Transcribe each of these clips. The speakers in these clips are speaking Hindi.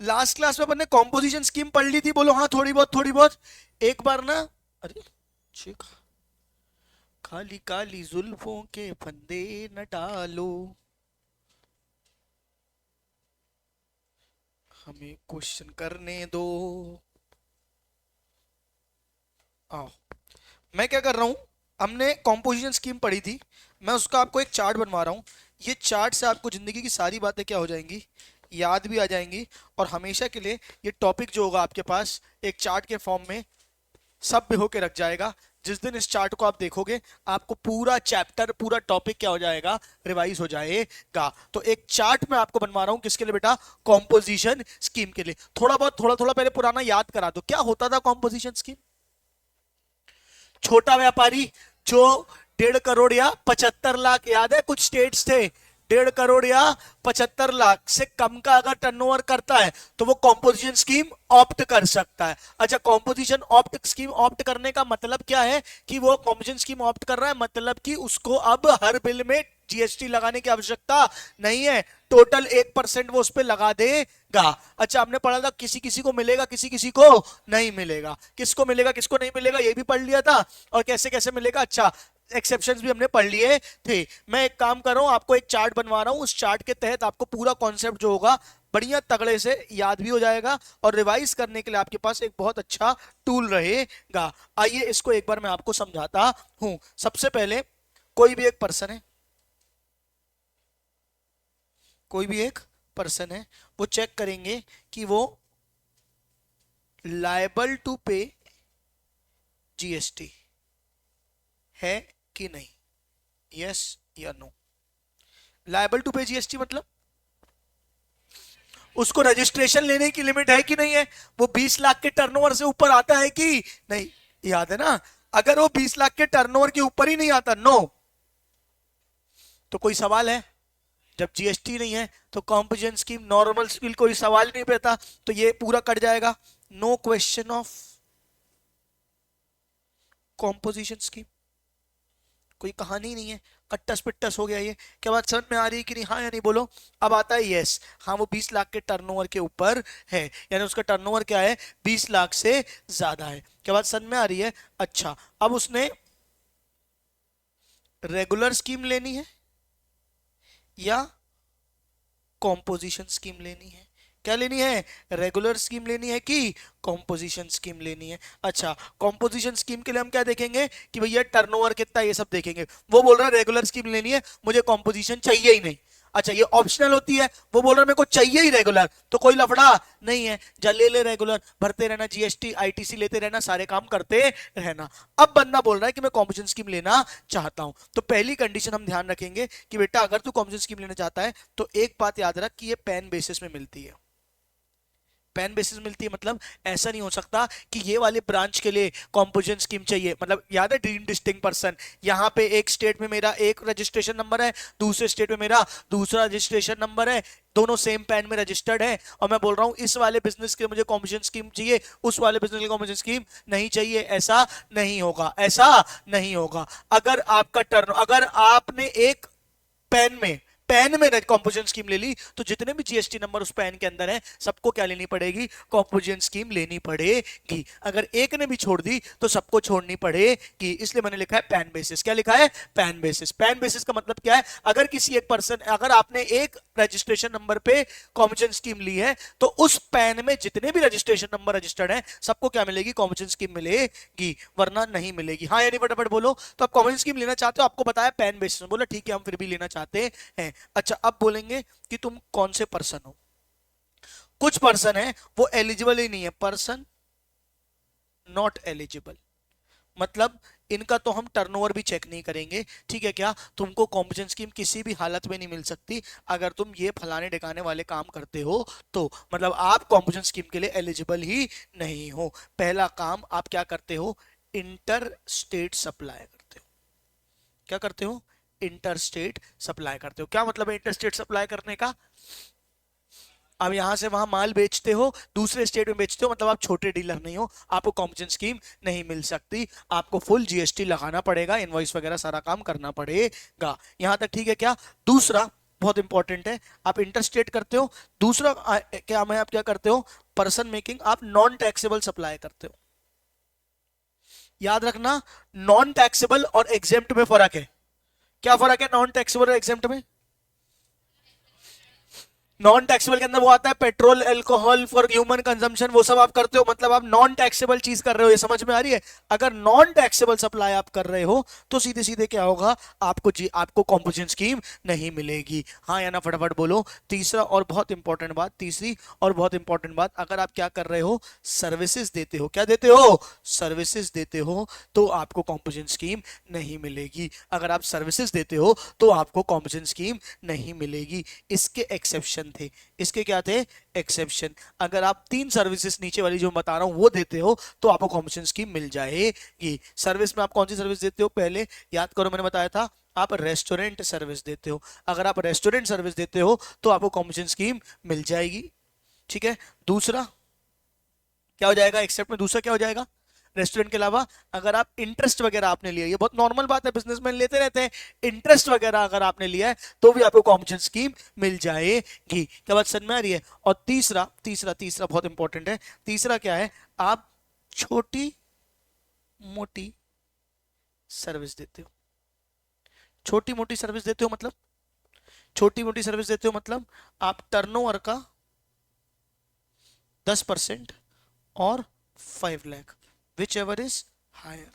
लास्ट क्लास में अपन ने कॉम्पोजिशन स्कीम पढ़ ली थी, बोलो हाँ थोड़ी बहुत थोड़ी बहुत। एक बार ना, अरे ठीक, खाली काली जुल्फों के फंदे न डालो, हमें क्वेश्चन करने दो। आओ, मैं क्या कर रहा हूं, हमने कॉम्पोजिशन स्कीम पढ़ी थी, मैं उसका आपको एक चार्ट बनवा रहा हूं। ये चार्ट से आपको जिंदगी की सारी बातें क्या हो जाएंगी, याद भी आ जाएंगी, और हमेशा के लिए ये टॉपिक जो होगा आपके पास एक चार्ट के फॉर्म में सब भिगो के रख जाएगा। जिस दिन इस चार्ट को आप देखोगे, आपको पूरा चैप्टर पूरा टॉपिक क्या हो जाएगा, रिवाइज हो जाएगा। तो एक चार्ट मैं आपको बनवा रहा हूं, किसके लिए बेटा, कॉम्पोजिशन स्कीम के लिए। थोड़ा बहुत थोड़ा थोड़ा पहले पुराना याद करा दो, क्या होता था कॉम्पोजिशन स्कीम। छोटा व्यापारी जो 1.5 करोड़ या 75 लाख, याद है कुछ स्टेट्स थे, 1.5 करोड़ या 75 लाख से कम का अगर टर्नओवर करता है तो वो कॉम्पोजिशन स्कीम ऑप्ट कर सकता है। अच्छा, कॉम्पोजिशन ऑप्ट स्कीम ऑप्ट करने का मतलब क्या है, कि वो कॉम्पोजिशन स्कीम ऑप्ट कर रहा है, मतलब कि उसको अब हर बिल में जीएसटी लगाने की आवश्यकता नहीं है, टोटल 1% वो उस पर लगा देगा। अच्छा, हमने पढ़ा था किसी किसी को मिलेगा, किसी किसी को नहीं मिलेगा, किसको मिलेगा किसको नहीं मिलेगा ये भी पढ़ लिया था, और कैसे कैसे मिलेगा। अच्छा, एक्सेप्शंस भी हमने पढ़ लिए थे। मैं एक काम कर रहा हूं, आपको एक चार्ट बनवा रहा हूं, उस चार्ट के तहत आपको पूरा कॉन्सेप्ट जो होगा बढ़िया तगड़े से याद भी हो जाएगा, और रिवाइज करने के लिए आपके पास एक बहुत अच्छा टूल रहेगा। आइए इसको एक बार मैं आपको समझाता हूं। सबसे पहले कोई भी एक पर्सन है, कोई भी एक पर्सन है, वो चेक करेंगे कि वो लायबल टू पे जीएसटी है कि नहीं, यस या नो। लायबल टू पे जीएसटी मतलब उसको रजिस्ट्रेशन लेने की लिमिट है कि नहीं है, वो 20 लाख के टर्नओवर से ऊपर आता है कि नहीं, याद है ना। अगर वो 20 लाख के टर्नओवर के ऊपर ही नहीं आता, नो, तो कोई सवाल है। जब जीएसटी नहीं है तो कॉम्पोजिशन स्कीम नॉर्मल स्कीम कोई सवाल नहीं पैदा, तो ये पूरा कट जाएगा, no question of composition scheme, कोई कहानी नहीं है, कट्टस पिट्टस हो गया ये। क्या बात समझ में आ रही है कि नहीं, हाँ या नहीं बोलो। अब आता है यस, हाँ वो 20 लाख के टर्नओवर के ऊपर है, यानी उसका टर्नओवर क्या है, 20 लाख से ज्यादा है। क्या बात समझ में आ रही है। अच्छा, अब उसने रेगुलर स्कीम लेनी है या कॉम्पोजिशन स्कीम लेनी है, क्या लेनी है, रेगुलर स्कीम लेनी है कि कॉम्पोजिशन स्कीम लेनी है। अच्छा, कॉम्पोजिशन स्कीम के लिए हम क्या देखेंगे कि भैया टर्नओवर कितना, ये सब देखेंगे। वो बोल रहा है रेगुलर स्कीम लेनी है, मुझे कॉम्पोजिशन चाहिए ही नहीं। अच्छा, ये ऑप्शनल होती है, वो बोल रहा है मेरे को चाहिए ही रेगुलर, तो कोई लफड़ा नहीं है, जा ले ले रेगुलर, भरते रहना जीएसटी आईटीसी लेते रहना, सारे काम करते रहना। अब बंदा बोल रहा है कि मैं कॉम्पोजिशन स्कीम लेना चाहता हूं, तो पहली कंडीशन हम ध्यान रखेंगे कि बेटा अगर तू कॉम्पोजिशन स्कीम लेना चाहता है तो एक बात याद रख कि ये पैन बेसिस में मिलती है। पैन बेसिस मिलती है मतलब ऐसा नहीं हो सकता कि ये वाले ब्रांच के लिए कॉम्पोजिशन स्कीम चाहिए, मतलब याद है ड्रीम डिस्टिंक्ट पर्सन, यहाँ पे एक स्टेट में मेरा एक रजिस्ट्रेशन नंबर है, दूसरे स्टेट में मेरा दूसरा रजिस्ट्रेशन नंबर है, दोनों सेम पैन में रजिस्टर्ड है, और मैं बोल रहा हूं इस वाले बिजनेस के मुझे कॉम्पोजिशन स्कीम चाहिए, उस वाले बिजनेस के लिए कॉम्पोजिशन स्कीम नहीं चाहिए, ऐसा नहीं होगा, ऐसा नहीं होगा। अगर आपका टर्न, अगर आपने एक पैन में कॉम्पोजिशन स्कीम ले ली, तो जितने भी जीएसटी नंबर उस पैन के अंदर है सबको क्या लेनी पड़ेगी, कॉम्पोजिशन स्कीम लेनी पड़ेगी। अगर एक ने भी छोड़ दी तो सबको छोड़नी पड़ेगी, इसलिए मैंने लिखा है पैन बेसिस। क्या लिखा है, पैन बेसिस। पैन बेसिस का मतलब क्या है, अगर किसी एक पर्सन, अगर आपने एक रजिस्ट्रेशन नंबर पे कॉम्पोजिशन स्कीम ली है तो उस पैन में जितने भी रजिस्ट्रेशन नंबर रजिस्टर्ड है सबको क्या मिलेगी, कॉम्पोजिशन स्कीम मिलेगी, वरना नहीं मिलेगी। हाँ यानी फटाफट बोलो। तो आप कॉम्पोजिशन स्कीम लेना चाहते हो, आपको बताया पैन बेसिस, बोला ठीक है हम फिर भी लेना चाहते हैं। अच्छा, अब बोलेंगे कि तुम कौन से पर्सन हो। कुछ पर्सन है वो एलिजिबल ही नहीं है, पर्सन नॉट एलिजिबल, मतलब इनका तो हम टर्नओवर भी चेक नहीं करेंगे, ठीक है क्या, तुमको कॉम्पोजिशन स्कीम किसी भी हालत में नहीं मिल सकती अगर तुम ये फलाने ढिकाने वाले काम करते हो, तो मतलब आप कॉम्पोजिशन स्कीम के लिए एलिजिबल ही नहीं हो। पहला काम आप क्या करते हो, इंटर स्टेट सप्लाई करते हो। क्या करते हो, इंटर स्टेट सप्लाई करते हो। क्या मतलब है इंटर स्टेट सप्लाई करने का, अब यहां से वहां माल बेचते हो, दूसरे स्टेट में बेचते हो, मतलब आप छोटे डीलर नहीं हो, आपको कॉम्पोजिशन स्कीम नहीं मिल सकती, आपको फुल जीएसटी लगाना पड़ेगा, इनवॉइस वगैरह सारा काम करना पड़ेगा। यहां तक ठीक है क्या। दूसरा, बहुत इंपॉर्टेंट है, आप इंटरस्टेट करते हो। दूसरा क्या मैं आप क्या करते हो, पर्सन मेकिंग, आप नॉन टैक्सेबल सप्लाई करते हो। याद रखना, नॉन टैक्सेबल और एग्जेम्प्ट में फर्क है। क्या फर्क है नॉन टैक्सेबल और एग्जेम्प्ट में? नॉन टैक्सेबल के अंदर वो आता है petrol, alcohol for human consumption, वो सब आप करते हो, मतलब आप नॉन टैक्सेबल चीज कर रहे हो, ये समझ में आ रही है? अगर नॉन टैक्सेबल सप्लाई आप कर रहे हो तो सीधे सीधे क्या होगा, आपको कॉम्पोजिशन स्कीम नहीं मिलेगी। हाँ या ना फटाफट बोलो। तीसरा और बहुत इंपॉर्टेंट बात, तीसरी और बहुत इंपॉर्टेंट बात, अगर आप क्या कर रहे हो, सर्विसेज देते हो, क्या देते हो, सर्विसेज देते हो, तो आपको कॉम्पोजिशन स्कीम नहीं मिलेगी। अगर आप सर्विसेज देते हो तो आपको कॉम्पोजिशन स्कीम नहीं मिलेगी। इसके एक्सेप्शन थे, इसके क्या थे, एक्सेप्शन। अगर आप 3 सर्विसेज नीचे वाली जो मैं बता रहा हूं वो देते हो तो आपको कॉम्पोजिशन स्कीम मिल जाएगी। सर्विस में आप कौन सी सर्विस देते हो, पहले याद करो, मैंने बताया था आप रेस्टोरेंट सर्विस देते हो। अगर आप रेस्टोरेंट सर्विस देते हो तो आपको कॉम्पोजिशन स्कीम मिल जाएगी। ठीक है, दूसरा क्या हो जाएगा, एक्सेप्ट में दूसरा क्या हो जाएगा, रेस्टोरेंट के अलावा अगर आप इंटरेस्ट वगैरह आपने लिया, ये बहुत नॉर्मल बात है, बिजनेसमैन लेते रहते हैं, इंटरेस्ट वगैरह अगर आपने लिया है तो भी आपको कॉम्पोजिशन स्कीम मिल जाएगी। क्या बात समझ में आ रही है? और तीसरा तीसरा तीसरा बहुत इंपॉर्टेंट है, तीसरा क्या है, आप छोटी मोटी सर्विस देते हो। छोटी मोटी सर्विस देते हो मतलब, छोटी मोटी सर्विस देते हो मतलब आप टर्नओवर का 10% और 5 lakh, whichever is higher,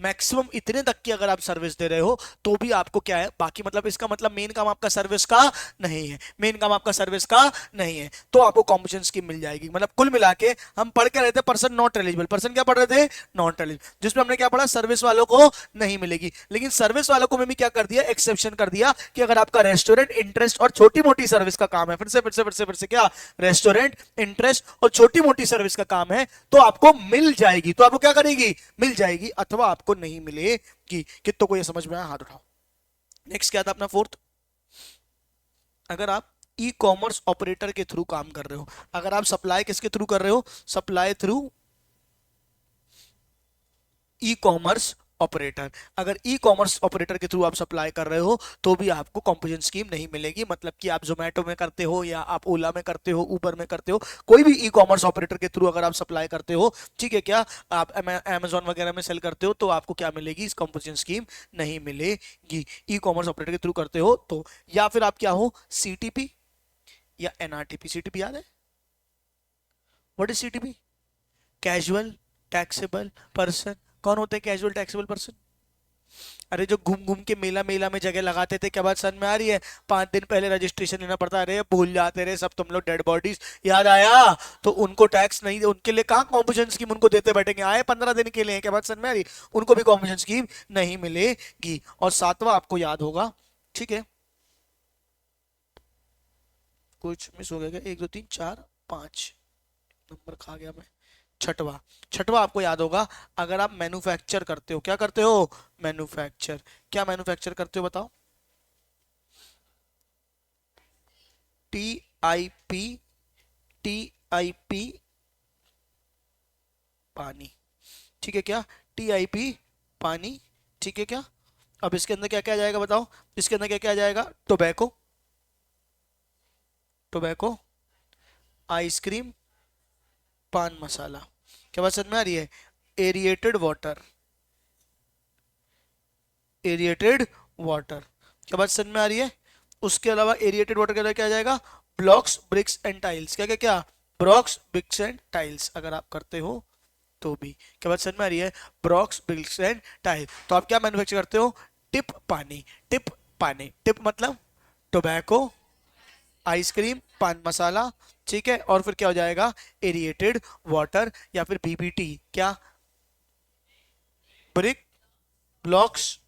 maximum इतने तक की अगर आप सर्विस दे रहे हो तो भी आपको क्या है, बाकी मतलब इसका मतलब मेन काम आपका सर्विस का नहीं है, मेन काम आपका सर्विस का नहीं है, तो आपको कॉम्पोजिशन स्कीम मिल जाएगी। मतलब कुल मिला के हम पढ़ के रहे the person not eligible, person क्या पढ़ रहे थे, नॉट एलिजिबल, जिसमें हमने क्या पढ़ा, सर्विस वालों को नहीं मिलेगी। लेकिन सर्विस वालों को में भी क्या कर दिया, एक्सेप्शन कर दिया कि अगर आपका रेस्टोरेंट, इंटरेस्ट और छोटी मोटी सर्विस का काम है, फिर से क्या, रेस्टोरेंट, इंटरेस्ट और छोटी मोटी सर्विस का काम है, तो आपको मिल जाएगी। तो आपको क्या करेगी, मिल जाएगी, अथवा आपको नहीं मिलेगी। कितनों को ये समझ में आया, हाथ उठाओ। नेक्स्ट क्या था अपना फोर्थ, अगर आप ई कॉमर्स ऑपरेटर के थ्रू काम कर रहे हो, अगर आप सप्लाई किसके थ्रू कर रहे हो, supply through e commerce operator, अगर ई कॉमर्स ऑपरेटर के थ्रू आप सप्लाई कर रहे हो तो भी आपको कॉम्पोजिशन स्कीम नहीं मिलेगी। मतलब कि आप जोमेटो में करते हो या आप ओला में करते हो, उबर में करते हो, कोई भी ई कॉमर्स ऑपरेटर के थ्रू अगर आप सप्लाई करते हो, ठीक है, क्या आप अमेजोन वगैरह में सेल करते हो, तो आपको क्या मिलेगी, इस कॉम्पोजिशन स्कीम नहीं मिलेगी। ई कॉमर्स ऑपरेटर के थ्रू करते हो तो, या फिर आप क्या हो, सीटीपी या एनआरटीपी। सीटीपी याद है, what is CTP, casual taxable person. कौन होते हैं कैजुअल टैक्सेबल पर्सन? अरे जो घूम घूम के मेला मेला में जगह लगाते थे, क्या बात समझ में आ रही है, 5 दिन पहले रजिस्ट्रेशन लेना पड़ता, अरे भूल जाते रहे सब तुम लोग डेड बॉडीज, याद आया? तो उनको टैक्स नहीं, उनके लिए कहाँ कॉम्पोजिशन स्कीम उनको देते बैठेंगे, आए 15 दिन के लिए, क्या बात समझ में आ रही, उनको भी कॉम्पोजिशन स्कीम नहीं मिलेगी। और सातवां आपको याद होगा, ठीक है, कुछ मिस हो गया क्या, 1 2 3 4 5 नंबर खा गया मैं। छठवा, छठवा आपको याद होगा, अगर आप मैन्युफैक्चर करते हो, क्या करते हो, मैन्युफैक्चर, क्या मैन्युफैक्चर करते हो बताओ, T I P, T I P पानी, ठीक है, क्या, टी आई पी पानी, ठीक है, क्या, अब इसके अंदर क्या क्या आ जाएगा बताओ, इसके अंदर क्या क्या आ जाएगा, टोबैको, टोबैको, आइसक्रीम, पान मसाला। क्या बात समझ में आ रही है, एरिएटेड वाटर, एरिएटेड वाटर, क्या बात समझ में आ रही है? उसके अलावा एरिएटेड वाटर के अंदर क्या आ जाएगा, ब्लॉक्स ब्रिक्स एंड टाइल्स, क्या क्या क्या, ब्लॉक्स ब्रिक्स एंड टाइल्स, अगर आप करते हो तो भी। क्या बात समझ में आ रही है, ब्लॉक्स ब्रिक्स एंड टाइल्स। तो आप क्या मैन्युफैक्चर करते हो, टिप पानी, टिप पानी, टिप मतलब टोबैको, आइसक्रीम, पान मसाला, ठीक है, और फिर क्या हो जाएगा, एरिएटेड वाटर, या फिर बीबीटी, क्या, ब्रिक, ब्लॉक्स,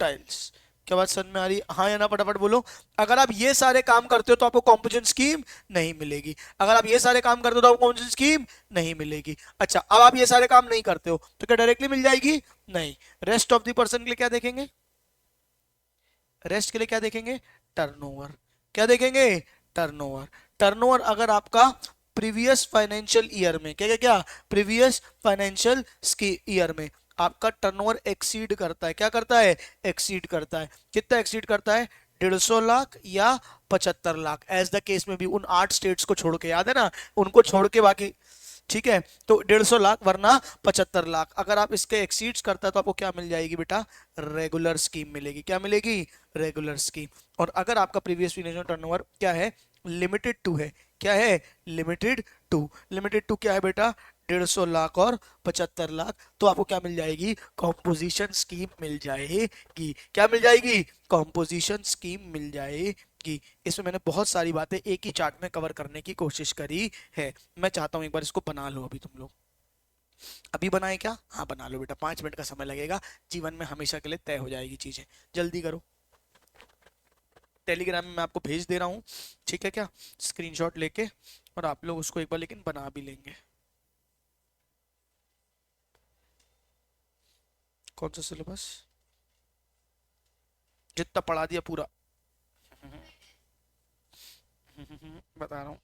टाइल्स। क्या बात समझ में आ रही है, हाँ या ना फटाफट बोलो। अगर आप ये सारे काम करते हो तो आपको कॉम्पोजिशन स्कीम नहीं मिलेगी, अगर आप ये सारे काम करते हो तो आपको कॉम्पोजिशन स्कीम नहीं मिलेगी। अच्छा, अब आप ये सारे काम नहीं करते हो तो क्या डायरेक्टली मिल जाएगी, नहीं। रेस्ट ऑफ द पर्सन के लिए क्या देखेंगे, रेस्ट के लिए क्या देखेंगे, टर्नओवर, क्या देखेंगे, टर्नओवर। टर्नओवर अगर आपका प्रीवियस फाइनेंशियल ईयर में, क्या क्या क्या, प्रीवियस फाइनेंशियल ईयर में आपका टर्नओवर एक्सीड करता है, क्या करता है, एक्सीड करता है, कितना एक्सीड करता है, 150 लाख या 75 लाख, एज द केस में भी उन 8 स्टेट्स को छोड़ के, याद है ना, उनको छोड़ के बाकी। ठीक है, तो 150 लाख वरना 75 लाख। अगर आप इसके एक्सीड्स करता है तो आपको क्या मिल जाएगी बेटा, रेगुलर स्कीम मिलेगी। क्या मिलेगी, रेगुलर स्कीम। और अगर आपका प्रीवियस फिनेंशियल टर्नओवर क्या है, लिमिटेड टू है, क्या है, लिमिटेड टू। लिमिटेड टू क्या है बेटा, 150 लाख और 75 लाख, तो आपको क्या मिल जाएगी, कॉम्पोजिशन स्कीम मिल जाएगी। क्या मिल जाएगी, कॉम्पोजिशन स्कीम मिल जाएगी। इसमें मैंने बहुत सारी बातें एक ही चार्ट में कवर करने की कोशिश करी है। मैं चाहता हूं एक बार इसको बना लो अभी तुम लोग। अभी बनाए क्या, हाँ बना लो बेटा, 5 मिनट का समय लगेगा, जीवन में हमेशा के लिए तय हो जाएगी चीजें। जल्दी करो, टेलीग्राम में मैं आपको भेज दे रहा हूँ, ठीक है क्या, स्क्रीनशॉट लेके, और आप लोग उसको एक बार लेकिन बना भी लेंगे। कौन सा सिलेबस, जितना पढ़ा दिया पूरा। बता रहा हूँ,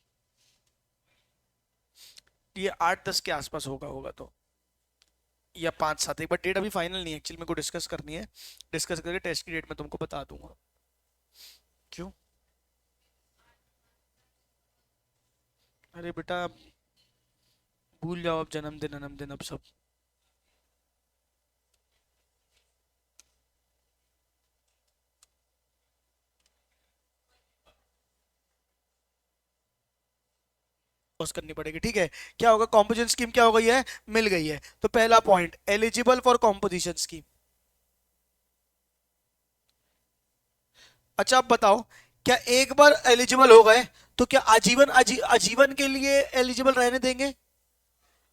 ये 8-10 के आसपास होगा तो, या 5-7। एक बार डेट अभी फाइनल नहीं है एक्चुअली, मेरे को डिस्कस करनी है, डिस्कस करके टेस्ट की डेट में तुमको बता दूंगा। क्यों, अरे बेटा भूल जाओ अब, जन्मदिन अब सब। पॉज करनी पड़ेगी, ठीक है। क्या होगा, कॉम्पोजिशन स्कीम क्या हो गई है, मिल गई है। तो पहला point, eligible for composition scheme. अच्छा आप बताओ, क्या एक बार एलिजिबल हो गए तो क्या आजीवन आजीवन के लिए एलिजिबल रहने देंगे,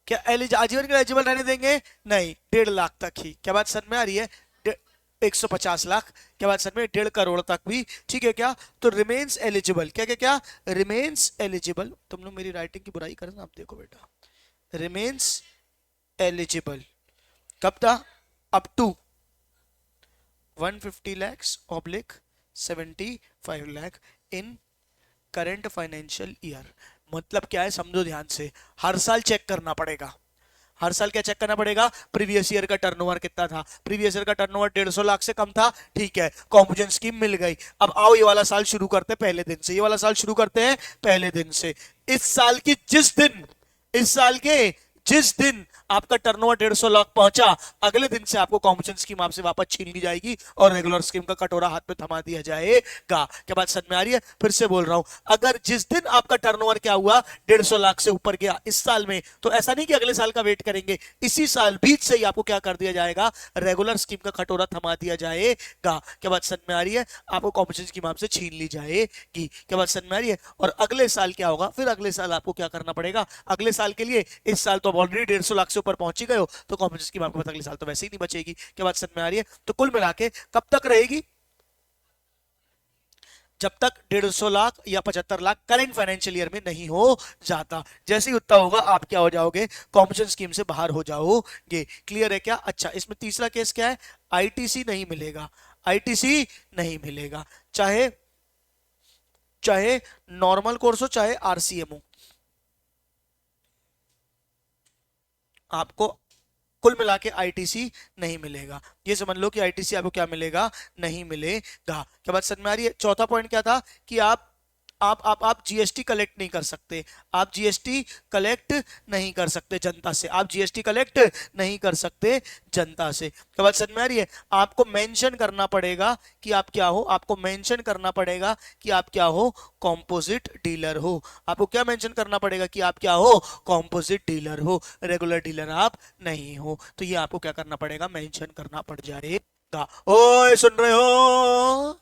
क्या आजीवन के लिए एलिजिबल रहने देंगे, नहीं, 1.5 लाख तक ही। क्या बात समझ में आ रही है, 150 लाख, क्या बात समझ में, 1.5 करोड़ तक भी, ठीक है क्या। तो रिमेन्स एलिजिबल, क्या क्या क्या, रिमेन्स एलिजिबल। तुम लोग मेरी राइटिंग की बुराई करना, आप देखो बेटा, रिमेन्स एलिजिबल कब था, up to 150 lakhs oblique 75 lakh in current financial year. मतलब क्या है, समझो ध्यान से, हर साल चेक करना पड़ेगा। हर साल क्या चेक करना पड़ेगा, प्रीवियस ईयर का टर्नओवर कितना था। प्रीवियस ईयर का टर्नओवर 150 लाख से कम था, ठीक है, कॉम्पोजिशन स्कीम मिल गई। अब आओ ये वाला साल शुरू करते हैं पहले दिन से, ये वाला साल शुरू करते हैं पहले दिन से। इस साल की जिस दिन, इस साल के जिस दिन आपका टर्नओवर 150 लाख पहुंचा, अगले दिन से आपको कॉम्पोजिशन स्कीम आपसे वापस छीन ली जाएगी और रेगुलर स्कीम का कटोरा हाथ में थमा दिया जाएगा। क्या बात समझ में आ रही है, फिर से बोल रहा हूं, अगर जिस दिन आपका टर्नओवर क्या हुआ, 150 लाख से ऊपर गया इस साल में, तो ऐसा नहीं कि अगले साल का वेट करेंगे, इसी साल बीच से ही आपको क्या कर दिया जाएगा, रेगुलर स्कीम का कटोरा थमा दिया जाएगा। क्या बात समझ में आ रही है, आपको कॉम्पोजिशन स्कीम आपसे छीन ली जाएगी। क्या बात समझ में आ रही है। और अगले साल क्या होगा, फिर अगले साल आपको क्या करना पड़ेगा, अगले साल के लिए, इस साल तो ऑलरेडी 150 लाख से ऊपर पहुंच ही गए हो, तो कॉम्पोजिशन स्कीम आपके पास अगले साल तो वैसे ही नहीं बचेगी। क्या बात समझ में आ रही है। तो कुल मिला के कब तक रहेगी, जब तक 150 लाख या 75 लाख करंट फाइनेंशियल ईयर में नहीं हो जाता। जैसे ही उतना होगा आप क्या हो जाओगे, कॉम्पोजिशन स्कीम से बाहर हो जाओगे। क्लियर है क्या। अच्छा इसमें तीसरा केस क्या है, आईटीसी नहीं मिलेगा, आईटीसी नहीं मिलेगा, चाहे चाहे नॉर्मल कोर्स हो चाहे आरसीएम हो, आपको कुल मिला के आईटीसी नहीं मिलेगा। ये समझ लो कि आईटीसी आपको क्या मिलेगा, नहीं मिलेगा। क्या बात समझ में आ रही है। चौथा पॉइंट क्या था कि आप जीएसटी कलेक्ट नहीं कर सकते, आप जीएसटी कलेक्ट नहीं कर सकते जनता से, आप जीएसटी कलेक्ट नहीं कर सकते जनता से। क्या बात समझ में आ रही है। आपको मेंशन करना पड़ेगा कि आप क्या हो, आपको मेंशन करना पड़ेगा कि आप क्या हो, कॉम्पोजिट डीलर हो। आपको क्या मेंशन करना पड़ेगा कि आप क्या हो, कॉम्पोजिट डीलर हो, रेगुलर डीलर आप नहीं हो। तो ये आपको क्या करना पड़ेगा, मेंशन करना पड़ जाएगा। ओए सुन रहे हो,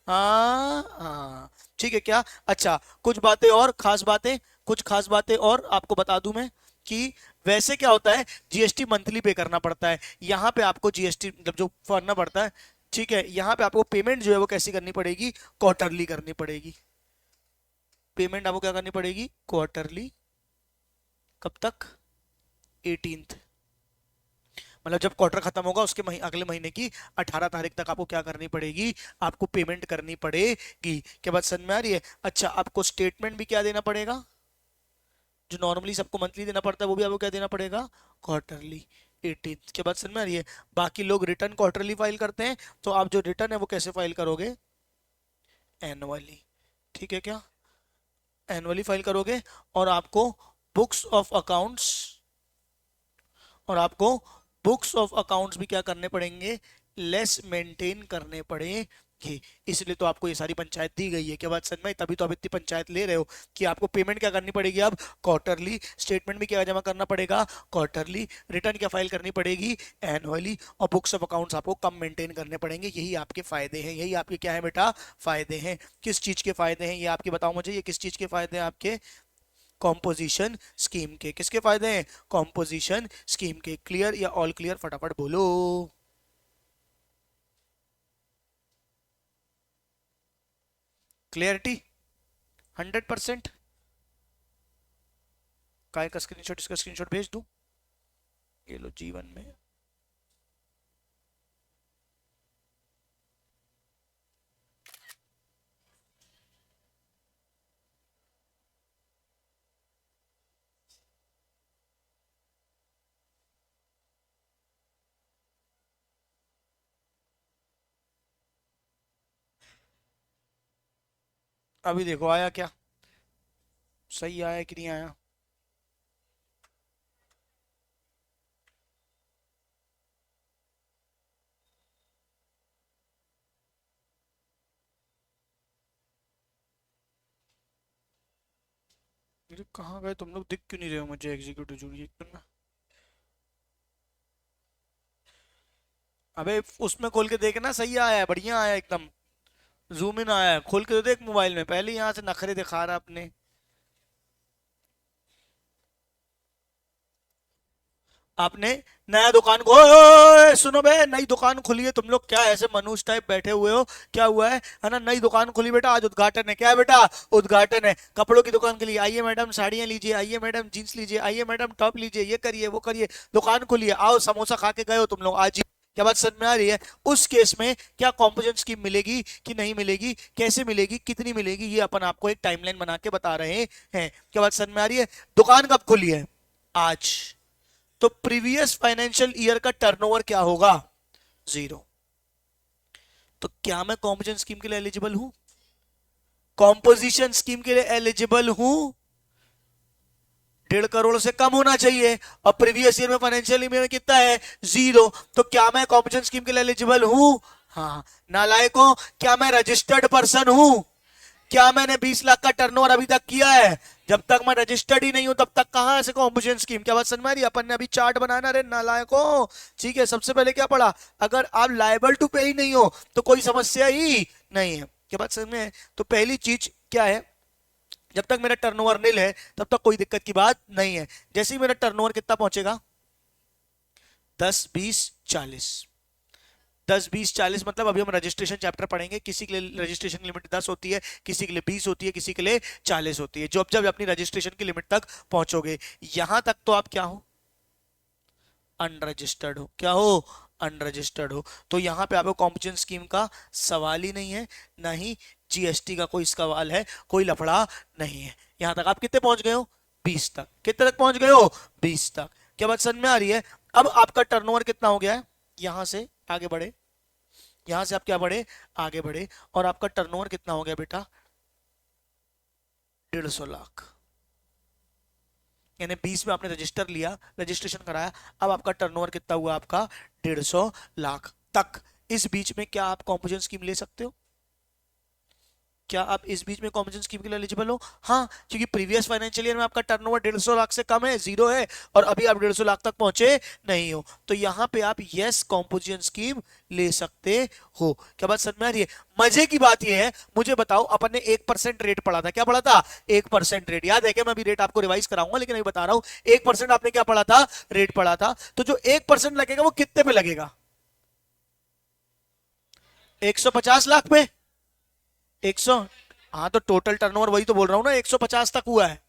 हाँ हाँ, ठीक है क्या। अच्छा कुछ बातें और खास बातें, कुछ खास बातें और आपको बता दूं मैं कि वैसे क्या होता है, जीएसटी मंथली पे करना पड़ता है, यहाँ पे आपको जीएसटी मतलब जो भरना पड़ता है, ठीक है, यहाँ पे आपको पेमेंट जो है वो कैसी करनी पड़ेगी, क्वार्टरली करनी पड़ेगी। पेमेंट आपको क्या करनी पड़ेगी, क्वार्टरली। कब तक, 18th, मतलब जब क्वार्टर खत्म होगा उसके अगले महीने की 18 तारीख तक आपको क्या करनी पड़ेगी, आपको पेमेंट करनी पड़ेगी। क्या बात समझ में आ रही है। अच्छा आपको स्टेटमेंट भी क्या देना पड़ेगा, जो नॉर्मली सबको मंथली देना पड़ता है वो भी आपको क्या देना पड़ेगा, क्वार्टरली। 18th के बाद समझ में आ रही है। बाकी लोग रिटर्न क्वार्टरली फाइल करते हैं, तो आप जो रिटर्न है वो कैसे फाइल करोगे, एनुअली। ठीक है क्या? एनुअली फाइल करोगे और आपको बुक्स ऑफ अकाउंट्स और आपको बुक्स ऑफ अकाउंट्स भी क्या करने पड़ेंगे, लेस मेंटेन करने पड़ेंगे। इसलिए तो आपको ये सारी पंचायत दी गई है। क्या बात समझ में? तभी तो आप इतनी पंचायत ले रहे हो कि आपको पेमेंट क्या करनी पड़ेगी, अब क्वार्टरली, स्टेटमेंट भी क्या जमा करना पड़ेगा, क्वार्टरली, रिटर्न क्या फाइल करनी पड़ेगी, एनुअली, और बुक्स ऑफ अकाउंट्स आपको कम मेंटेन करने पड़ेंगे। यही आपके फायदे हैं, यही आपके क्या है बेटा, फायदे हैं। किस चीज के फायदे हैं ये आपके बताओ मुझे, ये किस चीज के फायदे हैं आपके, कॉम्पोजिशन स्कीम के। किसके फायदे हैं, कॉम्पोजिशन स्कीम के। क्लियर या ऑल क्लियर, फटाफट बोलो। क्लियरिटी 100%। काय का स्क्रीनशॉट, इसका स्क्रीनशॉट भेज दूं, ये लो जीवन में। अभी देखो आया क्या, सही आया कि नहीं आया। अरे कहाँ गए तुम लोग, दिख क्यों नहीं रहे हो मुझे, एग्जीक्यूटिव जूरी एकदम। अबे उसमें खोल के देखना, सही आया है, बढ़िया आया एकदम, जूम इन आया है, खोल के तो देख मोबाइल में। पहले यहाँ से नखरे दिखा रहा अपने। आपने नया दुकान को, ओए, सुनो बे, नई दुकान खुली है, तुम लोग क्या ऐसे मनुष्य टाइप बैठे हुए हो, क्या हुआ है ना, नई दुकान खुली बेटा, आज उद्घाटन है। क्या है बेटा, उद्घाटन है कपड़ों की दुकान के लिए। आइए मैडम साड़ियां लीजिए, आइए मैडम जींस लीजिए, आइए मैडम टॉप लीजिए, ये करिए वो करिए, दुकान खुली है, आओ समोसा खा के गए हो तुम लोग आज ही। क्या बात समझ में आ रही है? उस केस में क्या कॉम्पोजिशन स्कीम मिलेगी कि नहीं मिलेगी, कैसे मिलेगी, कितनी मिलेगी, ये अपन आपको एक टाइमलाइन बना के बता रहे हैं। क्या बात समझ में आ रही है? दुकान कब खुली है, आज, तो प्रीवियस फाइनेंशियल ईयर का टर्नओवर क्या होगा, 0। तो क्या मैं कॉम्पोजिशन स्कीम के लिए एलिजिबल हूं, कॉम्पोजिशन स्कीम के लिए एलिजिबल हूं, 1.5 करोड़ से कम होना चाहिए, और प्रीवियस ईयर में फाइनेंशियल ईयर में कितना है, 0। तो क्या मैं कॉम्पोजिशन स्कीम के लिए एलिजिबल हूं, हाँ। नालायकों, क्या मैं रजिस्टर्ड पर्सन हूं, क्या मैंने 20 लाख का टर्नओवर अभी तक किया है, जब तक मैं रजिस्टर्ड ही नहीं हूं तब तक कहां से कॉम्पोजिशन स्कीम। क्या बात समझ में आ रही है? अपन ने अभी चार्ट बनाना रे नालायकों। ठीक है, सबसे पहले क्या पढ़ा, अगर आप लायबल टू पे ही नहीं हो तो कोई समस्या ही नहीं है। क्या बात समझ में है? तो पहली चीज क्या है, जब तक मेरा टर्नओवर नील है तब तक कोई दिक्कत की बात नहीं है। जैसे ही मेरा टर्नओवर कितना पहुंचेगा, 10, 20, 40, 10, 20, 40, मतलब अभी हम रजिस्ट्रेशन चैप्टर पढ़ेंगे। किसी के लिए रजिस्ट्रेशन लिमिट 10 होती है, किसी के लिए 20 होती है, किसी के लिए 40 होती है। जब जब अपनी रजिस्ट्रेशन की लिमिट तक पहुंचोगे, यहां तक तो आप क्या हो, अनरजिस्टर्ड हो। क्या हो, अनरजिस्टर्ड हो। तो यहाँ पे आपको कॉम्पोजिशन स्कीम का सवाल ही नहीं है, ना ही जीएसटी का कोई सवाल है, कोई लफड़ा नहीं है। यहां तक आप कितने पहुंच गए हो, 20 तक। कितने तक पहुंच गए हो, 20 तक। क्या बात समझ में आ रही है? अब आपका टर्नओवर कितना हो गया है, यहां से आगे बढ़े, यहां से आप क्या बढ़े, आगे बढ़े, और आपका टर्नओवर कितना हो गया बेटा, 150 लाख। यानी 20 में आपने रजिस्टर लिया, रजिस्ट्रेशन कराया, अब आपका टर्नओवर कितना हुआ, आपका 150 लाख तक। इस बीच में क्या आप कॉम्पोजिशन स्कीम ले सकते हो, क्या आप इस बीच में कॉम्पोजिशन स्कीम के लिए एलिजिबल हो, हाँ, क्योंकि प्रीवियस फाइनेंशियल ईयर में आपका टर्नओवर 150 लाख से कम है, 0 है, और अभी आप 150 लाख तक पहुंचे नहीं हो, तो यहां पे आप यस कॉम्पोजिशन स्कीम ले सकते हो। क्या बात समझ में आ रही है? मजे की बात यह है, मुझे बताओ, अपन ने 1% रेट पढ़ा था, क्या पढ़ा था, 1% रेट, याद है क्या? मैं अभी रेट आपको रिवाइज कराऊंगा, लेकिन अभी बता रहा हूं, 1% आपने क्या पढ़ा था, रेट पढ़ा था। तो जो 1% लगेगा वो कितने पे लगेगा, 150 लाख पे, 100, हाँ, तो टोटल टर्नओवर वही तो बोल रहा हूं ना, 150 तक हुआ है,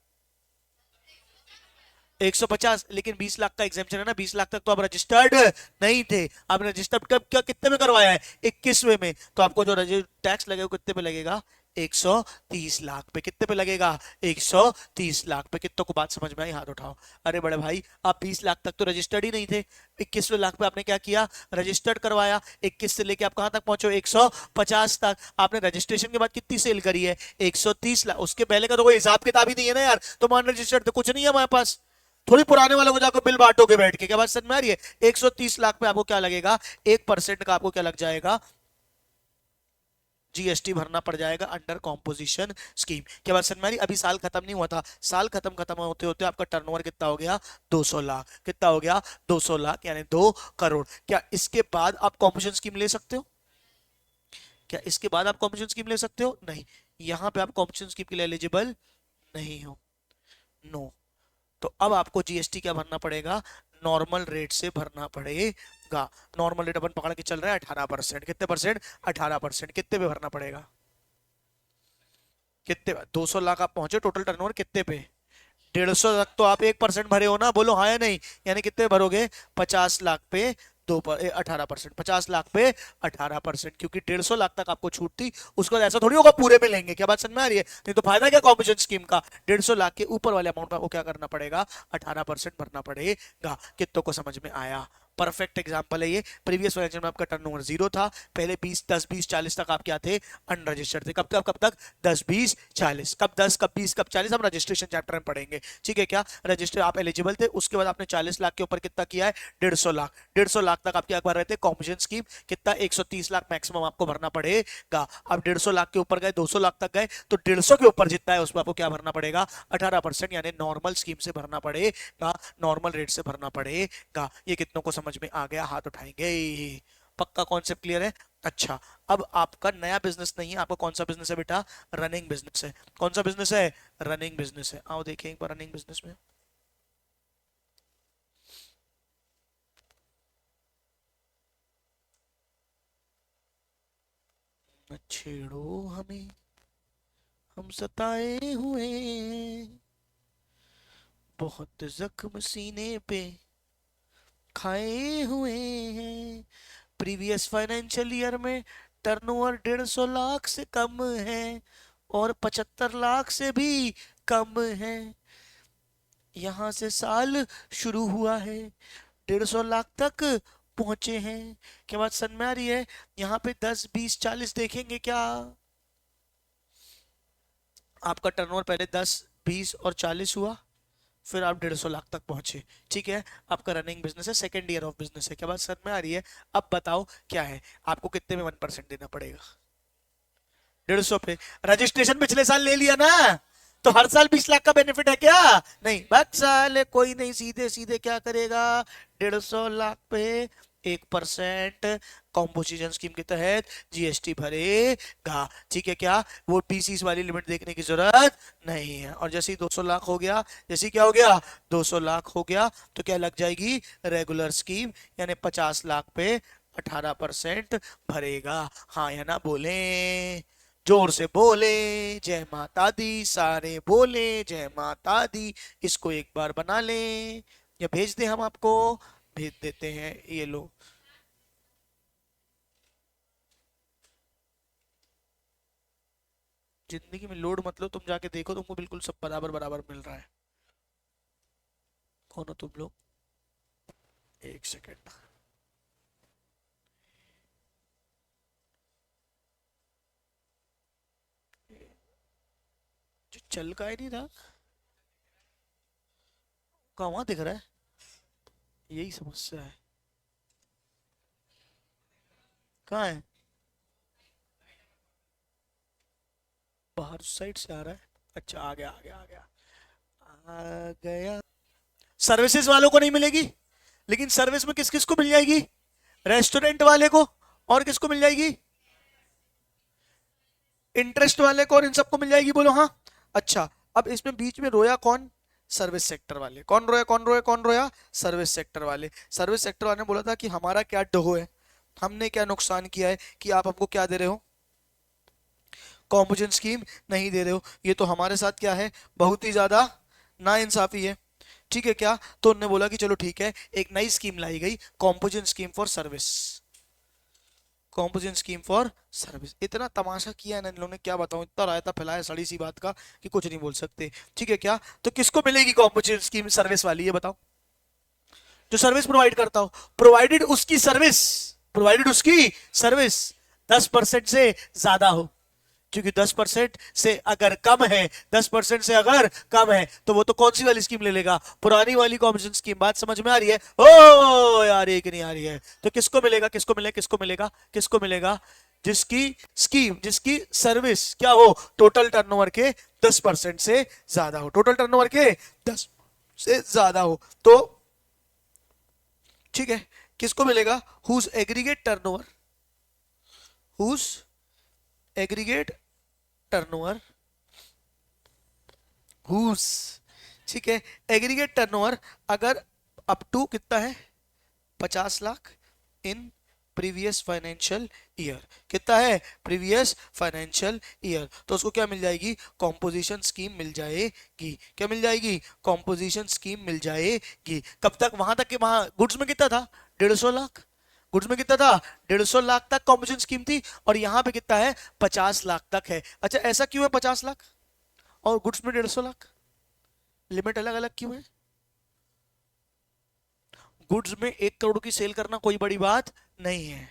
150। लेकिन 20 लाख का एग्जामेशन है ना, 20 लाख तक तो आप रजिस्टर्ड नहीं थे। आपने रजिस्टर्ड कब, क्या कितने में करवाया है, 21वें में, तो आपको जो टैक्स लगेगा कितने पे लगेगा, 130 लाख पे। कितने पे लगेगा? 130 लाख पे। कितनों को बात समझ में आई? हाथ उठाओ। अरे बड़े भाई, आप 20 लाख तक तो रजिस्टर्ड ही नहीं थे, 21वें लाख पे आपने क्या किया? रजिस्टर्ड करवाया। 21 से लेके आप कहां तक पहुंचे? 150 तक। आपने रजिस्ट्रेशन के बाद कितनी सेल करी है? 130 लाख। उसके पहले का तो कोई हिसाब किताब ही नहीं है ना यार, तो मान रजिस्टर्ड तो कुछ नहीं है हमारे पास। थोड़ी पुराने वालों को जाकर बिल बांटोगे बैठ के। क्या बात समझ में आ रही है? 130 लाख पे आपको क्या लगेगा? 1% का आपको क्या लग जाएगा? जीएसटी भरना पड़ जाएगा अंडर कॉम्पोजिशन स्कीम। क्या बात समझ में आ रही? अभी साल खत्म नहीं हुआ था, साल खत्म खत्म होते होते आपका टर्नओवर कितना हो गया? 200 लाख। कितना हो गया? 200 लाख, यानी 2 करोड़। क्या इसके बाद आप कॉम्पोजिशन स्कीम ले सकते हो? क्या इसके बाद आप कॉम्पोजिशन स्कीम ले सकते हो? नहीं। यहां पे आप कॉम्पोजिशन स्कीम के लिए एलिजिबल नहीं हो। नो। तो अब आपको जीएसटी क्या भरना पड़ेगा? नॉर्मल रेट से भरना पड़ेगा। नॉर्मल रेट अपन पकड़ के चल रहे हैं 18%। कितने परसेंट? 18%। कितने पे भरना पड़ेगा? कितने? 200 लाख आप पहुंचे, टोटल टर्नओवर कितने पे? 150 तक तो आप 1% भरे हो ना, बोलो हाँ या नहीं? यानी कितने भरोगे? 50 लाख पे 18%। 50 लाख पे 18%, क्योंकि 150 लाख तक आपको छूट थी। उसको ऐसा थोड़ी होगा पूरे में लेंगे। क्या बात समझ में आ रही है? नहीं तो फायदा क्या कॉम्पोजिशन स्कीम का? 150 लाख के ऊपर वाले अमाउंट पर आपको क्या करना पड़ेगा? 18% भरना पड़ेगा। कितनों को समझ में आया? परफेक्ट एग्जांपल है ये। प्रीवियस फाइनेंशियल में आपका टर्नओवर 0 था, पहले 20 10 20 40 तक आप क्या थे? अनरजिस्टर्ड थे। कब तक? 10 20 40। कब 10 कब 20 कब 40? हम रजिस्ट्रेशन चैप्टर में पढ़ेंगे, ठीक है क्या? रजिस्टर आप एलिजिबल थे, उसके बाद आपने 40 लाख के ऊपर कितना किया है? 150 लाख। 150 लाख तक आप क्या भर रहे थे? Composition scheme. कितना? 130 लाख मैक्सिमम आपको भरना पड़ेगा। अब 150 लाख के ऊपर गए, 200 लाख तक गए, तो 150 के ऊपर जितना है उसमें आपको क्या भरना पड़ेगा? 18%, यानी नॉर्मल स्कीम से भरना पड़ेगा, नॉर्मल रेट से भरना पड़ेगा। ये कितनों को समझ में आ गया? हाथ उठाएंगे। पक्का कॉन्सेप्ट क्लियर है? अच्छा, अब आपका नया बिजनेस नहीं है, आपका कौन सा बिजनेस है बेटा? रनिंग बिजनेस है। कौन सा बिजनेस है? रनिंग बिजनेस है। आओ देखें एक बार रनिंग बिजनेस में। न छेड़ो हमें, हम सताए हुए, बहुत जख्म सीने पे खाए हुए हैं। प्रीवियस फाइनेंशियल ईयर में टर्नओवर 150 लाख से कम है और 75 लाख से भी कम है। यहां से साल शुरू हुआ है, 150 लाख तक पहुंचे हैं। क्या बात समझ में आ रही है? यहाँ पे 10 20 40 देखेंगे क्या? आपका टर्नओवर पहले 10 20 और 40 हुआ, फिर आप 150 लाख तक पहुंचे, ठीक है? आपका रनिंग बिजनेस है, सेकेंड ईयर ऑफ बिजनेस है। क्या बात समझ में आ रही है? अब बताओ क्या है आपको? कितने में 1% देना पड़ेगा? 150 पे। रजिस्ट्रेशन पिछले साल ले लिया ना, तो हर साल 20 लाख का बेनिफिट है क्या? नहीं, बस साल कोई नहीं, सीधे सीधे क्या करेगा? 150 लाख पे 1% कॉम्पोजिशन स्कीम के तहत जीएसटी भरेगा, ठीक है क्या? वो पीसीस वाली लिमिट देखने की जरूरत नहीं है। और जैसे ही 200 लाख हो गया, जैसे क्या हो गया? 200 लाख हो गया, तो क्या लग जाएगी? रेगुलर स्कीम, यानी 50 लाख पे 18% भरेगा। हाँ या ना बोले? जोर से बोले जय माता दी, सारे बोले जय माता दी। इसको एक बार बना लें या भेज दें हम आपको? भेज देते हैं, ये लो। जिंदगी में लोड मतलब तुम जाके देखो, तुमको बिल्कुल सब बराबर बराबर मिल रहा है। कौन हो तुम लोग? एक सेकेंड। जो चल का ही नहीं रहा, कहाँ दिख रहा है? यही समस्या है। कहाँ है? बाहर साइड से आ रहा है। अच्छा, आ गया आ गया आ गया आ गया। सर्विसेज वालों को नहीं मिलेगी, लेकिन सर्विस में किस किस को मिल जाएगी? रेस्टोरेंट वाले को। और किसको मिल जाएगी? इंटरेस्ट वाले को, और इन सबको मिल जाएगी, बोलो हाँ। अच्छा, अब इसमें बीच में रोया कौन? सर्विस सेक्टर वाले। कौन रोया कौन रोया कौन रोया? सर्विस सेक्टर वाले। सर्विस सेक्टर वाले ने बोला था कि हमारा क्या डोहो है, हमने क्या नुकसान किया है कि आप हमको क्या दे रहे हो? कॉम्पोजिशन स्कीम नहीं दे रहे हो। ये तो हमारे साथ क्या है? बहुत ही ज्यादा ना इंसाफी है, ठीक है क्या? तो उन्होंने बोला कि चलो ठीक है, एक नई स्कीम लाई गई, composition scheme for service. Composition scheme for service. इतना तमाशा किया ना इन लोगों ने, क्या बताऊं, इतना रायता फैलाया सड़ी सी बात का कि कुछ नहीं बोल सकते। ठीक है क्या, तो किसको मिलेगी कॉम्पोजिशन स्कीम सर्विस वाली, ये बताओ। जो सर्विस प्रोवाइड करता हो, प्रोवाइडेड उसकी सर्विस 10% से ज्यादा हो। क्योंकि 10% से अगर कम है, 10% से अगर कम है तो वो तो कौन सी वाली स्कीम ले लेगा, पुरानी वाली कॉम्पोजिशन स्कीम। बात समझ में आ रही है? ओ यार एक नहीं आ रही है। तो किसको मिलेगा, किसको मिलेगा, किसको मिलेगा, किसको मिलेगा? जिसकी स्कीम, जिसकी सर्विस क्या हो, टोटल टर्नओवर के 10% से ज्यादा हो, टोटल टर्नओवर के 10 से ज्यादा हो तो ठीक है, किसको मिलेगा? Whose aggregate turnover, whose aggregate turnover, whose, ठीक है, एग्रीगेट टर्नओवर अगर अप टू कितना है, 50 lakh in previous financial year. कितना है? Previous financial year. तो उसको क्या मिल जाएगी? कॉम्पोजिशन स्कीम मिल जाएगी। क्या मिल जाएगी? कॉम्पोजिशन स्कीम मिल जाएगी। कब तक? वहां तक कि वहां गुड्स में कितना था? 150 लाख। गुड्स में कितना था? 150 लाख तक कॉम्पोजिशन स्कीम थी, और यहां पे कितना है? 50 लाख तक है। अच्छा ऐसा क्यों है 50 लाख और गुड्स में 150 लाख? लिमिट अलग अलग क्यों है? गुड्स में 1 करोड़ की सेल करना कोई बड़ी बात नहीं है,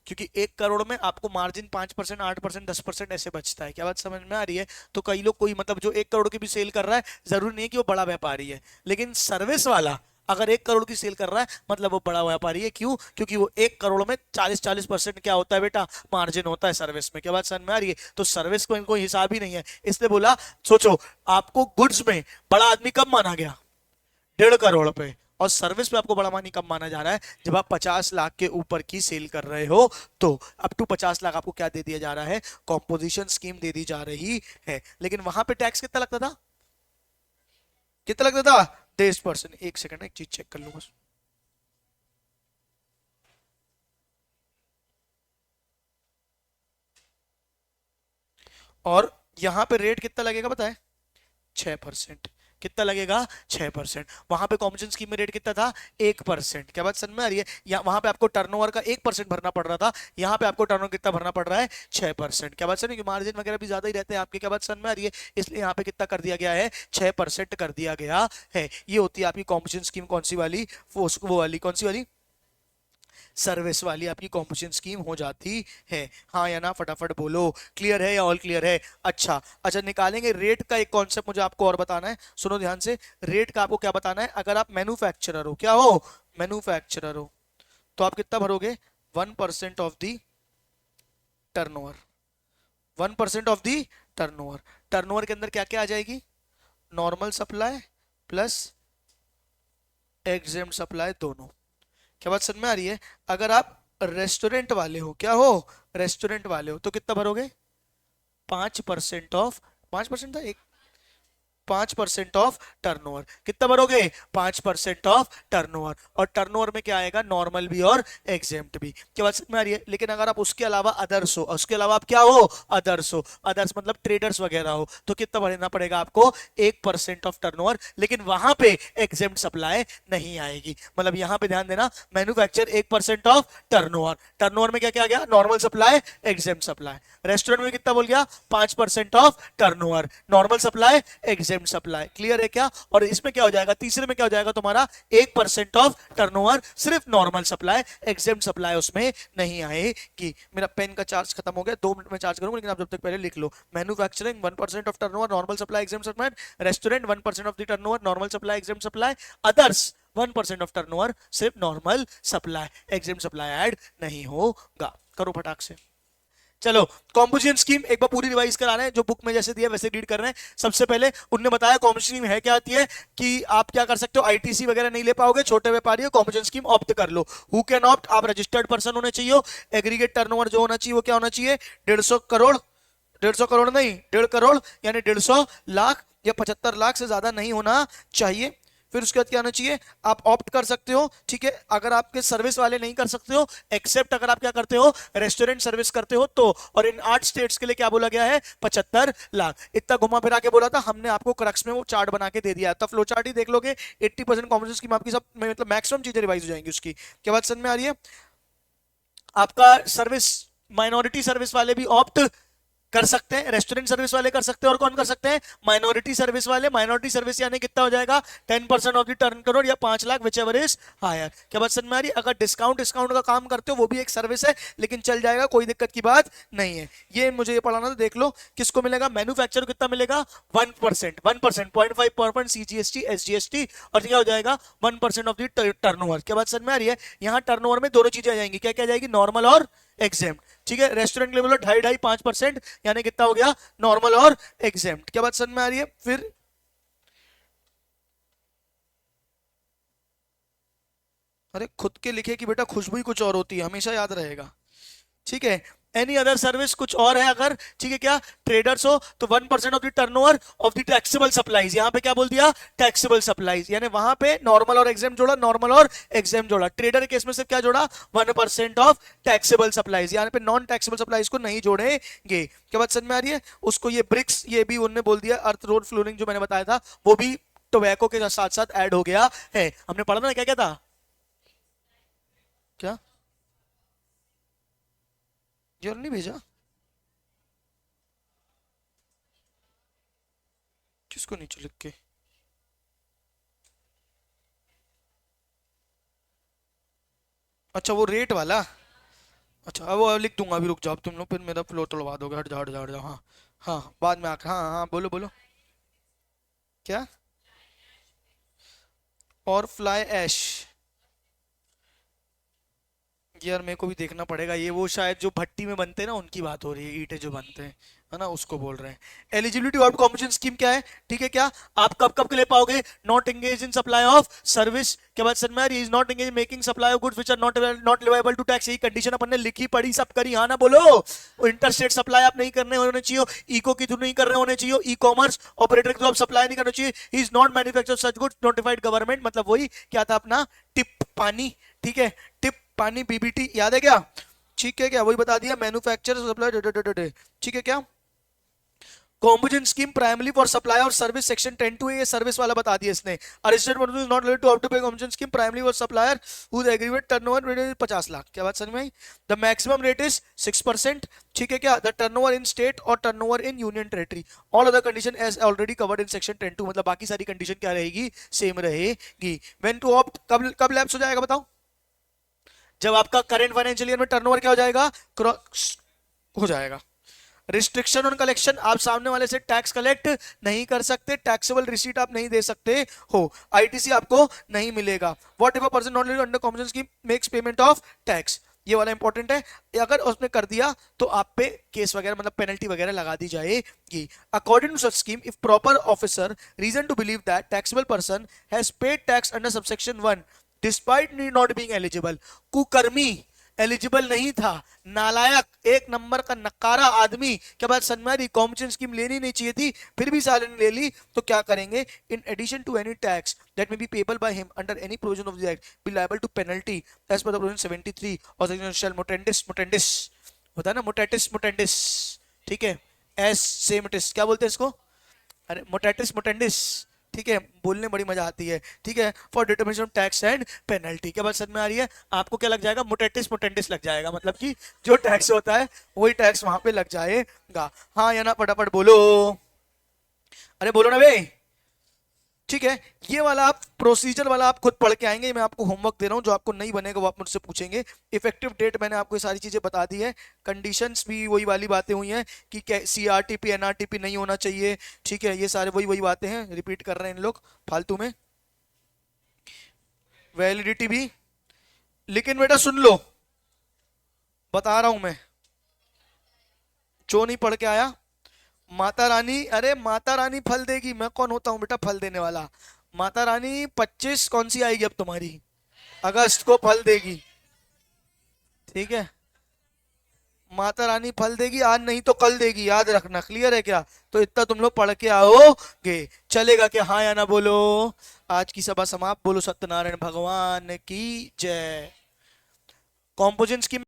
क्योंकि 1 करोड़ में आपको मार्जिन 5%, 8%, 10% ऐसे बचता है। क्या बात समझ में आ रही है? तो कई लोग, कोई मतलब जो 1 करोड़ की भी सेल कर रहा है, जरूरी नहीं है कि वो बड़ा व्यापारी है, लेकिन सर्विस वाला अगर 1 करोड़ की सेल कर रहा है मतलब वो बड़ा व्यापारी है। क्यों? क्योंकि वो 1 करोड़ में 40-40% क्या होता है बेटा? मार्जिन होता है सर्विस में। क्या बात समझ में आ रही है? तो सर्विस को कोई हिसाब ही नहीं है, इसलिए बोला। सोचो, आपको गुड्स में बड़ा आदमी कब माना गया? 1.5 करोड़ पे। और सर्विस पे आपको बड़ा मानी कब माना जा रहा है? जब आप 50 लाख के ऊपर की सेल कर रहे हो, तो अप टू 50 लाख आपको क्या दे दिया जा रहा है? कॉम्पोजिशन स्कीम दे दी जा रही है। लेकिन वहां पे टैक्स कितना लगता था? कितना लगता था? 23%। एक सेकंड, एक चीज चेक कर लूं बस। और यहां पे रेट कितना लगेगा पता है? 6%। कितना लगेगा? 6%। वहां पे कॉम्पोजिशन स्कीम में रेट कितना था? 1%। क्या बात समझ में आ रही है? वहां पे आपको टर्नओवर का 1% भरना पड़ रहा था, यहाँ पे आपको टर्नओवर कितना भरना पड़ रहा है? 6%। क्या बात समझ, मार्जिन वगैरह भी ज्यादा ही रहते हैं आपके। क्या बात समझ में आ रही है? इसलिए यहाँ पे कितना कर दिया गया है? 6% कर दिया गया है। ये होती है आपकी कॉम्पोजिशन स्कीम। कौन सी वाली? वो वाली, कौन सी वाली? सर्विस वाली आपकी कॉम्पोजिशन स्कीम हो जाती है। हाँ या ना फटाफट बोलो। क्लियर है या ऑल क्लियर है? अच्छा अच्छा, निकालेंगे रेट का एक कॉन्सेप्ट मुझे आपको और बताना है, सुनो ध्यान से। रेट का आपको क्या बताना है? अगर आप मैन्युफैक्चरर हो, क्या हो? मैन्युफैक्चरर हो, तो आप कितना भरोगे? 1% of the turnover. 1% of the turnover. Turnover के अंदर क्या क्या आ जाएगी? Normal supply plus exempt supply दोनों। क्या बात समझ में आ रही है? अगर आप रेस्टोरेंट वाले हो, क्या हो? रेस्टोरेंट वाले हो, तो कितना भरोगे? 5% ऑफ, 5% था एक, 5% ऑफ टर्नओवर। कितना भरोगे? 5% ऑफ टर्नओवर। और टर्नओवर में क्या आएगा? नॉर्मल भी और एग्जेम्प्ट भी। क्या बात समझ में आ रही है? लेकिन अगर आप उसके अलावा अदर्स हो, उसके अलावा आप क्या हो? अदर्स हो। अदर्स मतलब ट्रेडर्स वगैरह हो, तो कितना भरना पड़ेगा आपको? 1% ऑफ टर्नओवर। लेकिन वहां पे एग्जेम्प्ट सप्लाई नहीं आएगी। मतलब यहां पे ध्यान देना, मैन्युफैक्चर 1% ऑफ टर्नओवर। टर्नओवर में क्या क्या आ गया? Normal supply, exempt supply. Restaurant में कितना बोल गया? 5% of turnover, normal supply, exempt supply. Clear है क्या? और इसमें क्या हो जाएगा? तीसरे में क्या हो जाएगा तुम्हारा? 1% ऑफ टर्नओवर, सिर्फ नॉर्मल सप्लाई, एग्जेम्प्ट सप्लाई उसमें नहीं आएगी। मेरा पेन का चार्ज खत्म हो गया, 2 मिनट में चार्ज करूंगा, लेकिन आप जब तक पहले लिख लो। Manufacturing 1% of turnover, normal supply, exempt supply. Restaurant 1% of the turnover, normal supply, exempt supply. Others 1% of turnover, सिर्फ normal supply, exempt supply add नहीं होगा। करो फटाक से। चलो, कॉम्पोजिशन स्कीम एक बार पूरी रिवाइज करा रहे हैं, जो बुक में जैसे दिया वैसे रीड कर रहे हैं। सबसे पहले उन्होंने बताया कॉम्पोजिशन स्कीम है क्या आती है, कि आप क्या कर सकते हो, आईटीसी वगैरह नहीं ले पाओगे, छोटे व्यापारी हो, कॉम्पोजिशन स्कीम ऑप्ट कर लो। Who can opt? आप रजिस्टर्ड पर्सन होने चाहिए। एग्रीगेट टर्नओवर जो होना चाहिए वो क्या होना चाहिए? 150 करोड़। 150 करोड़ नहीं, 1.5 करोड़, यानी 150 लाख या 75 लाख से ज्यादा नहीं होना चाहिए। फिर उसके बाद क्या होना चाहिए? आप ऑप्ट कर सकते हो, ठीक है, अगर आपके सर्विस वाले नहीं कर सकते हो, एक्सेप्ट अगर आप क्या करते हो? रेस्टोरेंट सर्विस करते हो तो। और इन 8 स्टेट्स के लिए क्या बोला गया है? 75 लाख। इतना घुमा फिरा के बोला था हमने, आपको क्रक्स में वो चार्ट बना के दे दिया, तब फ्लो चार्ट ही देख लोगे। 80% कॉम्पोजिशन स्कीम आपकी सब मतलब मैक्सिमम चीजें रिवाइज हो जाएंगी उसकी। क्या बात समझ में आ रही है? आपका सर्विस, माइनॉरिटी सर्विस वाले भी ऑप्ट कर सकते हैं, रेस्टोरेंट सर्विस वाले कर सकते हैं, और कौन कर सकते हैं, माइनॉरिटी सर्विस वाले। माइनॉरिटी सर्विस यानी कितना हो जाएगा, 10% ऑफ द टर्न करोड़ या 5 lakh, whichever is higher. क्या बात समझ में आ रही है? अगर डिस्काउंट डिस्काउंट का काम करते हो वो भी एक सर्विस है, लेकिन चल जाएगा, कोई दिक्कत की बात नहीं है। ये मुझे ये पढ़ाना तो देख लो किसको मिलेगा, मैन्युफैक्चर कितना मिलेगा, 1%, 1%, 0.5% CGST SGST, और क्या हो जाएगा 1% ऑफ द टर्नओवर। क्या बात समझ में आ रही है? यहाँ टर्नओवर में दोनों चीजें आ जाएंगी, क्या क्या जाएगी, नॉर्मल और एग्जेम्प्ट। ठीक है, रेस्टोरेंट के लिए बोलो 2.5-5%, यानी कितना हो गया, नॉर्मल और एग्जेम्प्ट। क्या बात समझ में आ रही है? फिर अरे खुद के लिखे की बेटा खुशबू ही कुछ और होती है, हमेशा याद रहेगा। ठीक है, एनी अदर सर्विस कुछ और है अगर, ठीक है, क्या ट्रेडर्स हो तो 1% of the turnover of the taxable supplies. यहां पे क्या बोल दिया, टैक्सेबल सप्लाईज, यानी वहां पे नॉर्मल और एग्जाम जोड़ा, नॉर्मल और एग्जाम जोड़ा। ट्रेडर के केस में सिर्फ क्या जोड़ा, 1% ऑफ टैक्सेबल सप्लाईज, यहाँ पे नॉन टैक्सेबल सप्लाईज को नहीं जोड़ेंगे। क्या बात समझ में आ रही है? उसको ये ब्रिक्स ये भी उन्होंने बोल दिया, अर्थ रोड फ्लोरिंग जो मैंने बताया था वो भी टोबैको के साथ साथ ऐड हो गया है। हमने पढ़ा ना, क्या क्या था, क्या ये नहीं भेजा, किसको नीचे लिख के, अच्छा वो रेट वाला, अच्छा अब वो लिख दूंगा, अभी रुक जाओ, अब तुम लोग फिर मेरा फ्लो तोड़वा दोगे, हट जाओ हट जाओ हट जाओ। हाँ हाँ बाद में आकर, हाँ हाँ बोलो बोलो, क्या, और फ्लाई ऐश, यार मेरे को भी देखना पड़ेगा, ये वो शायद जो भट्टी में बनते हैं ना उनकी बात हो रही है, ईंटें जो बनते हैं, है ना, उसको बोल रहे हैं। एलिजिबिलिटी आउट कॉम्पिटिशन स्कीम क्या है, ठीक है, क्या आप कब कब के लिए पाओगे, not engage in supply of service के बाद sir is not engage making supply of goods which are not leviable to tax. यही कंडीशन अपन ने लिखी पढ़ी सब करी, हाँ ना बोलो। इंटरस्टेट सप्लाई आप नहीं करने होने चाहिए, इको के थ्रू नहीं कर रहे होने चाहिए, ई कॉमर्स ऑपरेटर के थ्रू आप सप्लाई नहीं करना चाहिए, he is not manufacture such goods notified government, मतलब वही क्या था अपना टिप पानी, ठीक है, टिप पानी बीबीटी याद है क्या, ठीक है, क्या वही बता दिया, मैन्युफैक्चर सप्लाई, ठीक है, क्या composition scheme primary for supply और सर्विस सेक्शन 10(2) ये सर्विस वाला बता दिया इसने। Arrested is not related to up to pay composition scheme primary for supplier whose agreement turnover 50 lakh. क्या बात समझ में आई? द मैक्सिमम रेट इज 6%, ठीक है, क्या द टर्नओवर इन स्टेट और turnover in union territory, all other condition as already covered in section 10(2), मतलब बाकी सारी कंडीशन क्या रहेगी, सेम रहेगी। व्हेन टू ऑप्ट, कब कब लैप्स हो जाएगा बताओ, जब आपका करंट फाइनेंशियल ईयर में टर्नओवर क्या हो जाएगा, क्रॉस हो जाएगा। रिस्ट्रिक्शन ऑन कलेक्शन, आप सामने वाले से टैक्स कलेक्ट नहीं कर सकते, टैक्सेबल रिसीट आप नहीं दे सकते हो, आईटीसी आपको नहीं मिलेगा। What if a person not under competition scheme makes payment of tax, ये वाला इंपॉर्टेंट है, अगर उसने कर दिया तो आप पे केस वगैरह मतलब पेनल्टी वगैरह लगा दी जाएगी। According to such scheme if proper officer reason to believe that taxable person has paid tax under subsection 1 despite need not being eligible, कुकर्मी एलिजिबल नहीं था, नालायक एक नंबर का नकारा आदमी, क्या बात सनमारी कॉम्पिटिशन स्कीम लेनी नहीं चाहिए थी फिर भी साले ने ले ली, तो क्या करेंगे, in addition to any tax that may be payable by him under any provision of the act be liable to penalty as per the provision 73 और सेक्शन शेल मोटेंडिस मोटेंडिस होता है ना, मोटेटिस मोटेंडिस, ठीक है, एस सेमटिस क्या बोलते हैं इसको, अरे मोटेटिस मोटेंडिस, ठीक है, बोलने बड़ी मजा आती है, ठीक है, for determination of tax and penalty. क्या बात समझ में आ रही है? आपको क्या लग जाएगा, मोटेटिस मोटेंडिस लग जाएगा, मतलब कि जो टैक्स होता है वही टैक्स वहां पे लग जाएगा। हाँ या ना फटाफट बोलो, अरे बोलो ना भाई। ठीक है, ये वाला आप प्रोसीजर वाला आप खुद पढ़ के आएंगे, मैं आपको होमवर्क दे रहा हूं, जो आपको नहीं बनेगा वो आप मुझसे पूछेंगे। इफेक्टिव डेट मैंने आपको ये सारी चीजें बता दी है, कंडीशंस भी वही वाली बातें हुई हैं कि सीआरटीपी एनआरटीपी नहीं होना चाहिए, ठीक है, ये सारे वही वही बातें हैं, रिपीट कर रहे हैं इन लोग फालतू में। वैलिडिटी भी, लेकिन बेटा सुन लो, बता रहा हूं मैं, जो नहीं पढ़ के आया, माता रानी, अरे माता रानी फल देगी, मैं कौन होता हूं बेटा फल देने वाला, माता रानी 25 कौन सी आएगी अब तुम्हारी, अगस्त को फल देगी, ठीक है, माता रानी फल देगी, आज नहीं तो कल देगी, याद रखना, क्लियर है क्या? तो इतना तुम लोग पढ़ के आओगे, चलेगा क्या, हाँ या ना बोलो। आज की सभा समाप्त, बोलो सत्यनारायण भगवान की जय। Composition scheme